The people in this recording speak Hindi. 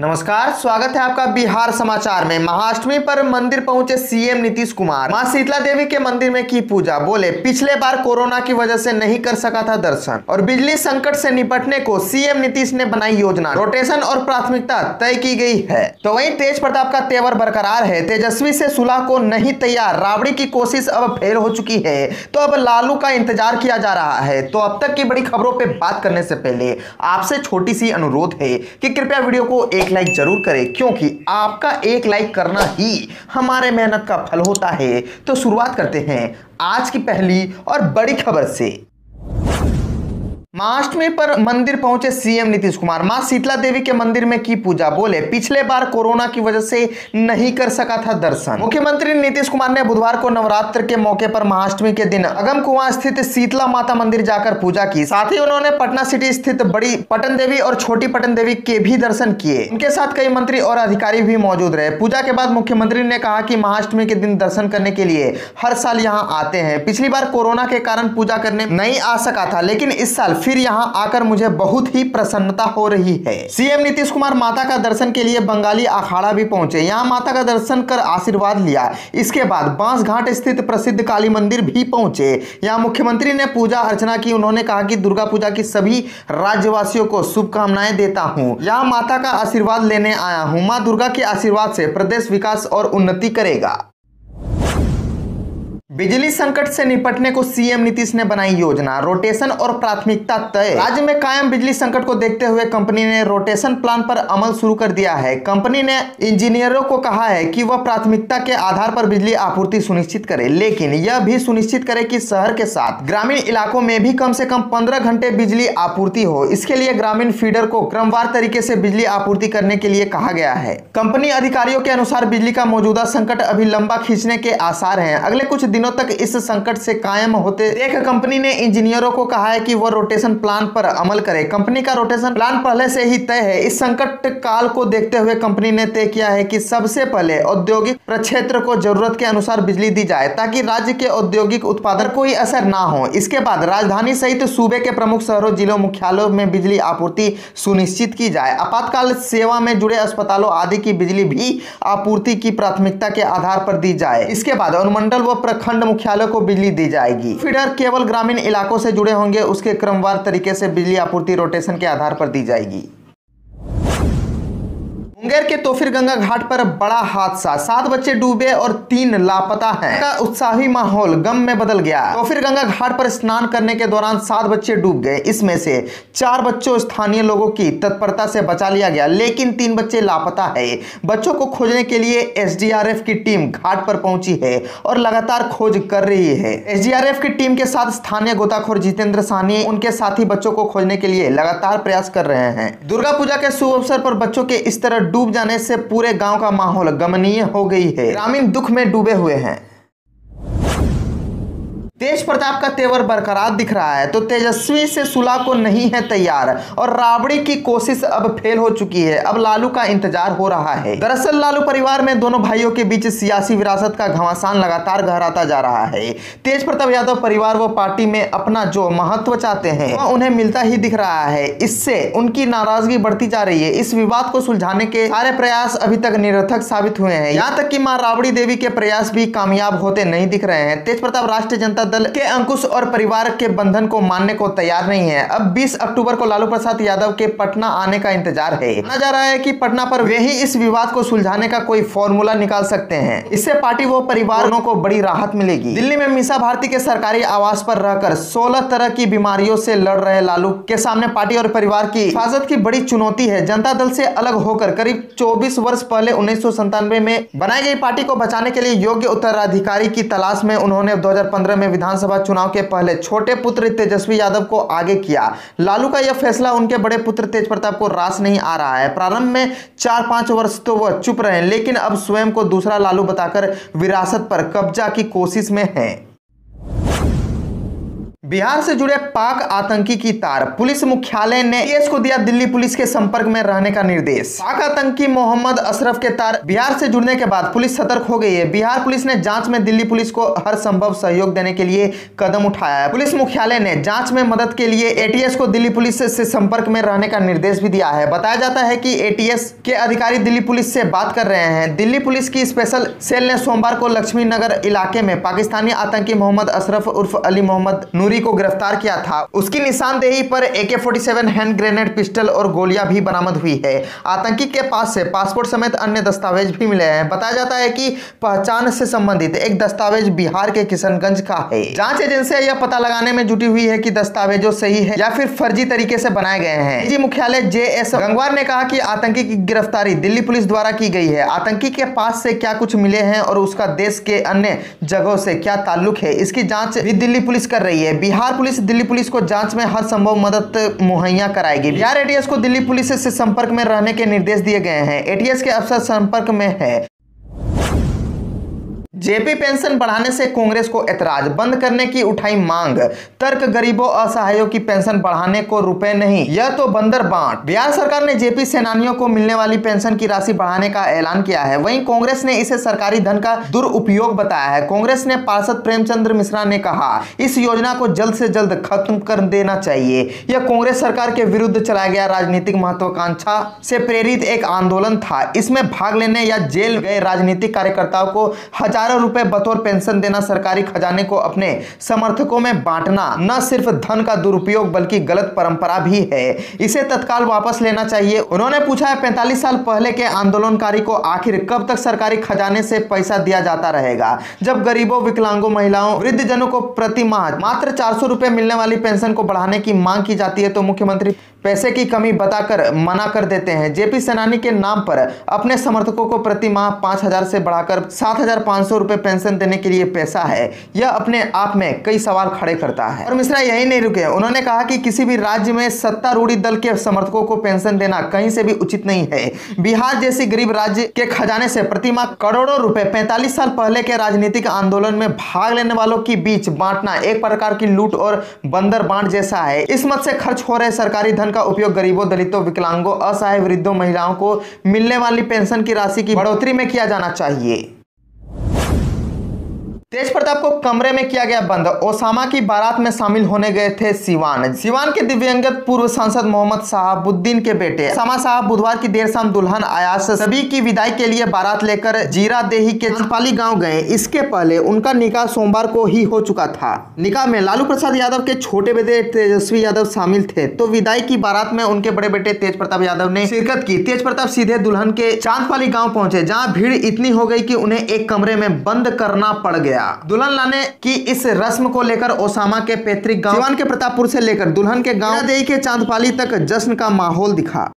नमस्कार, स्वागत है आपका बिहार समाचार में। महाअष्टमी पर मंदिर पहुंचे सीएम नीतीश कुमार। मां शीतला देवी के मंदिर में की पूजा। बोले पिछले बार कोरोना की वजह से नहीं कर सका था दर्शन। और बिजली संकट से निपटने को सीएम नीतीश ने बनाई योजना। रोटेशन और प्राथमिकता तय की गई है। तो वहीं तेज प्रताप का तेवर बरकरार है। तेजस्वी से सुलह को नहीं तैयार। राबड़ी की कोशिश अब फेल हो चुकी है, तो अब लालू का इंतजार किया जा रहा है। तो अब तक की बड़ी खबरों पर बात करने से पहले आपसे छोटी सी अनुरोध है कि कृपया वीडियो को एक लाइक जरूर करें, क्योंकि आपका एक लाइक करना ही हमारे मेहनत का फल होता है। तो शुरुआत करते हैं आज की पहली और बड़ी खबर से। महाअष्टमी पर मंदिर पहुंचे सीएम नीतीश कुमार। मां शीतला देवी के मंदिर में की पूजा। बोले पिछले बार कोरोना की वजह से नहीं कर सका था दर्शन। मुख्यमंत्री नीतीश कुमार ने बुधवार को नवरात्र के मौके पर महाअष्टमी के दिन अगमकुआं स्थित शीतला माता मंदिर जाकर पूजा की। साथ ही उन्होंने पटना सिटी स्थित बड़ी पटन देवी और छोटी पटन देवी के भी दर्शन किए। उनके साथ कई मंत्री और अधिकारी भी मौजूद रहे। पूजा के बाद मुख्यमंत्री ने कहा कि महाअष्टमी के दिन दर्शन करने के लिए हर साल यहाँ आते हैं। पिछली बार कोरोना के कारण पूजा करने नहीं आ सका था, लेकिन इस साल फिर यहां आकर मुझे बहुत ही प्रसन्नता हो रही है। सीएम नीतीश कुमार माता का दर्शन के लिए बंगाली अखाड़ा भी पहुंचे। यहां माता का दर्शन कर आशीर्वाद लिया। इसके बाद बांस घाट स्थित प्रसिद्ध काली मंदिर भी पहुंचे। यहां मुख्यमंत्री ने पूजा अर्चना की। उन्होंने कहा कि दुर्गा पूजा की सभी राज्यवासियों को शुभकामनाएं देता हूं। यहां माता का आशीर्वाद लेने आया हूं। मां दुर्गा के आशीर्वाद से प्रदेश विकास और उन्नति करेगा। बिजली संकट से निपटने को सीएम नीतीश ने बनाई योजना। रोटेशन और प्राथमिकता तय। राज्य में कायम बिजली संकट को देखते हुए कंपनी ने रोटेशन प्लान पर अमल शुरू कर दिया है। कंपनी ने इंजीनियरों को कहा है कि वह प्राथमिकता के आधार पर बिजली आपूर्ति सुनिश्चित करे, लेकिन यह भी सुनिश्चित करे कि शहर के साथ ग्रामीण इलाकों में भी कम से कम 15 घंटे बिजली आपूर्ति हो। इसके लिए ग्रामीण फीडर को क्रमवार तरीके से बिजली आपूर्ति करने के लिए कहा गया है। कंपनी अधिकारियों के अनुसार बिजली का मौजूदा संकट अभी लंबा खींचने के आसार हैं। अगले कुछ दिनों तक इस संकट से कायम होते देख कंपनी ने इंजीनियरों को कहा है कि वह रोटेशन प्लान पर अमल करे। कंपनी का रोटेशन प्लान पहले से ही तय है। इस संकट काल को देखते हुए कंपनी ने तय किया है कि सबसे पहले औद्योगिक प्रक्षेत्र को जरूरत के अनुसार बिजली दी जाए, ताकि राज्य के औद्योगिक उत्पादन कोई असर ना हो। इसके बाद राजधानी सहित सूबे के प्रमुख शहरों, जिलों, मुख्यालयों में बिजली आपूर्ति सुनिश्चित की जाए। आपातकाल सेवा में जुड़े अस्पतालों आदि की बिजली भी आपूर्ति की प्राथमिकता के आधार पर दी जाए। इसके बाद अनुमंडल व प्रखंड मुख्यालय को बिजली दी जाएगी। फीडर केवल ग्रामीण इलाकों से जुड़े होंगे। उसके क्रमवार तरीके से बिजली आपूर्ति रोटेशन के आधार पर दी जाएगी। मुंगेर के तोफिरगंगा घाट पर बड़ा हादसा। 7 बच्चे डूबे और 3 लापता हैं। का उत्साही माहौल गम में बदल गया। तोफिरगंगा घाट पर स्नान करने के दौरान 7 बच्चे डूब गए। इसमें से 4 बच्चों स्थानीय लोगों की तत्परता से बचा लिया गया, लेकिन 3 बच्चे लापता है। बच्चों को खोजने के लिए एसडीआरएफ की टीम घाट पर पहुंची है और लगातार खोज कर रही है। एसडीआरएफ की टीम के साथ स्थानीय गोताखोर जितेंद्र साहनी उनके साथी बच्चों को खोजने के लिए लगातार प्रयास कर रहे हैं। दुर्गा पूजा के शुभ अवसर पर बच्चों के इस तरह डूब जाने से पूरे गांव का माहौल गमनीय हो गई है। ग्रामीण दुख में डूबे हुए हैं। तेज प्रताप का तेवर बरकरार दिख रहा है। तो तेजस्वी से सुलह को नहीं है तैयार और राबड़ी की कोशिश अब फेल हो चुकी है। अब लालू का इंतजार हो रहा है। दरअसल लालू परिवार में दोनों भाइयों के बीच सियासी विरासत का घमासान लगातार गहराता जा रहा है। तेज प्रताप यादव परिवार व पार्टी में अपना जो महत्व चाहते हैं वह उन्हें मिलता ही दिख रहा है। इससे उनकी नाराजगी बढ़ती जा रही है। इस विवाद को सुलझाने के सारे प्रयास अभी तक निरर्थक साबित हुए हैं। यहाँ तक कि मां राबड़ी देवी के प्रयास भी कामयाब होते नहीं दिख रहे हैं। तेज प्रताप राष्ट्रीय जनता दल के अंकुश और परिवार के बंधन को मानने को तैयार नहीं है। अब 20 अक्टूबर को लालू प्रसाद यादव के पटना आने का इंतजार है। माना जा रहा है कि पटना पर वे ही इस विवाद को सुलझाने का कोई फॉर्मूला निकाल सकते हैं। इससे पार्टी व परिवारों को बड़ी राहत मिलेगी। दिल्ली में मीसा भारती के सरकारी आवास पर रहकर 16 तरह की बीमारियों से लड़ रहे लालू के सामने पार्टी और परिवार की हिफाजत की बड़ी चुनौती है। जनता दल से अलग होकर करीब 24 वर्ष पहले 1997 में बनाई गई पार्टी को बचाने के लिए योग्य उत्तराधिकारी की तलाश में उन्होंने 2015 में विधानसभा चुनाव के पहले छोटे पुत्र तेजस्वी यादव को आगे किया। लालू का यह फैसला उनके बड़े पुत्र तेज प्रताप को रास नहीं आ रहा है। प्रारंभ में 4-5 वर्ष तो वह चुप रहे, लेकिन अब स्वयं को दूसरा लालू बताकर विरासत पर कब्जा की कोशिश में हैं। बिहार से जुड़े पाक आतंकी की तार, पुलिस मुख्यालय ने एटीएस को दिया दिल्ली पुलिस के संपर्क में रहने का निर्देश। पाक आतंकी मोहम्मद अशरफ के तार बिहार से जुड़ने के बाद पुलिस सतर्क हो गई है। बिहार पुलिस ने जांच में दिल्ली पुलिस को हर संभव सहयोग देने के लिए कदम उठाया है। पुलिस मुख्यालय ने जांच में मदद के लिए एटीएस को दिल्ली पुलिस से संपर्क में रहने का निर्देश भी दिया है। बताया जाता है कि एटीएस के अधिकारी दिल्ली पुलिस से बात कर रहे हैं। दिल्ली पुलिस की स्पेशल सेल ने सोमवार को लक्ष्मी नगर इलाके में पाकिस्तानी आतंकी मोहम्मद अशरफ उर्फ अली मोहम्मद नूरी को गिरफ्तार किया था। उसकी निशानदेही पर AK-47 हैंड ग्रेनेड, पिस्टल और गोलियां भी बरामद हुई है। आतंकी के पास से पासपोर्ट समेत अन्य दस्तावेज भी मिले हैं। बताया जाता है कि पहचान से संबंधित एक दस्तावेज बिहार के किशनगंज का है। जांच एजेंसियां यह पता लगाने में जुटी हुई है कि दस्तावेजों सही है या फिर फर्जी तरीके से बनाए गए हैं। डीजी मुख्यालय JS गंगवार ने कहा कि आतंकी की गिरफ्तारी दिल्ली पुलिस द्वारा की गई है। आतंकी के पास से क्या कुछ मिले हैं और उसका देश के अन्य जगहों से क्या ताल्लुक है, इसकी जांच भी दिल्ली पुलिस कर रही है। बिहार पुलिस दिल्ली पुलिस को जांच में हर संभव मदद मुहैया कराएगी। बिहार एटीएस को दिल्ली पुलिस से संपर्क में रहने के निर्देश दिए गए हैं। एटीएस के अफसर संपर्क में है। जेपी पेंशन बढ़ाने से कांग्रेस को ऐतराज, बंद करने की उठाई मांग। तर्क, गरीबों असहायों की पेंशन बढ़ाने को रुपए नहीं, यह तो बंदर बांट। बिहार सरकार ने जेपी सेनानियों को मिलने वाली पेंशन की राशि बढ़ाने का ऐलान किया है। वहीं कांग्रेस ने इसे सरकारी धन का दुरुपयोग बताया है। कांग्रेस ने पार्षद प्रेमचंद्र मिश्रा ने कहा, इस योजना को जल्द से जल्द खत्म कर देना चाहिए। यह कांग्रेस सरकार के विरुद्ध चलाया गया राजनीतिक महत्वाकांक्षा से प्रेरित एक आंदोलन था। इसमें भाग लेने या जेल गए राजनीतिक कार्यकर्ताओं को हजारों रुपए बतौर पेंशन देना, सरकारी खजाने को अपने समर्थकों में बांटना न सिर्फ धन का दुरुपयोग बल्कि गलत परंपरा भी है। इसे तत्काल वापस लेना चाहिए। उन्होंने पूछा है, 45 साल पहले के आंदोलनकारी को आखिर कब तक सरकारी खजाने से पैसा दिया जाता रहेगा? जब गरीबों, विकलांगों, महिलाओं, वृद्धजनों को प्रति माह मात्र 400 रुपए मिलने वाली पेंशन को बढ़ाने की मांग की जाती है तो मुख्यमंत्री पैसे की कमी बताकर मना कर देते हैं। जेपी सेनानी के नाम पर अपने समर्थकों को प्रति माह 5000 से बढ़ाकर 7500 रुपए पेंशन देने के लिए पैसा है, यह अपने आप में कई सवाल खड़े करता है। और मिश्रा यही नहीं रुके, उन्होंने कहा कि किसी भी राज्य में सत्तारूढ़ी दल के समर्थकों को पेंशन देना कहीं से भी उचित नहीं है। बिहार जैसी गरीब राज्य के खजाने से प्रति माह करोड़ों रुपए 45 साल पहले के राजनीतिक आंदोलन में भाग लेने वालों के बीच बांटना एक प्रकार की लूट और बंदर बांट जैसा है। इस मत से खर्च हो रहे सरकारी धन का उपयोग गरीबों, दलितों, विकलांगों, असहाय, वृद्धों, महिलाओं को मिलने वाली पेंशन की राशि की बढ़ोतरी में किया जाना चाहिए। तेज प्रताप को कमरे में किया गया बंद। ओसामा की बारात में शामिल होने गए थे सिवान के दिव्यांगत पूर्व सांसद मोहम्मद शहाबुद्दीन के बेटे ओसामा साहब बुधवार की देर शाम दुल्हन अयास सभी की विदाई के लिए बारात लेकर जीरादेही के चंदपाली गांव गए। इसके पहले उनका निकाह सोमवार को ही हो चुका था। निकाह में लालू प्रसाद यादव के छोटे बेटे तेजस्वी यादव शामिल थे तो विदाई की बारात में उनके बड़े बेटे तेज प्रताप यादव ने शिरकत की। तेज प्रताप सीधे दुल्हन के चांदपाली गाँव पहुंचे, जहाँ भीड़ इतनी हो गई कि उन्हें एक कमरे में बंद करना पड़ गया। दुल्हन लाने की इस रस्म को लेकर ओसामा के पैतृक गांव सिवान के प्रतापपुर से लेकर दुल्हन के गांव जीरादेही के चांदपाली तक जश्न का माहौल दिखा।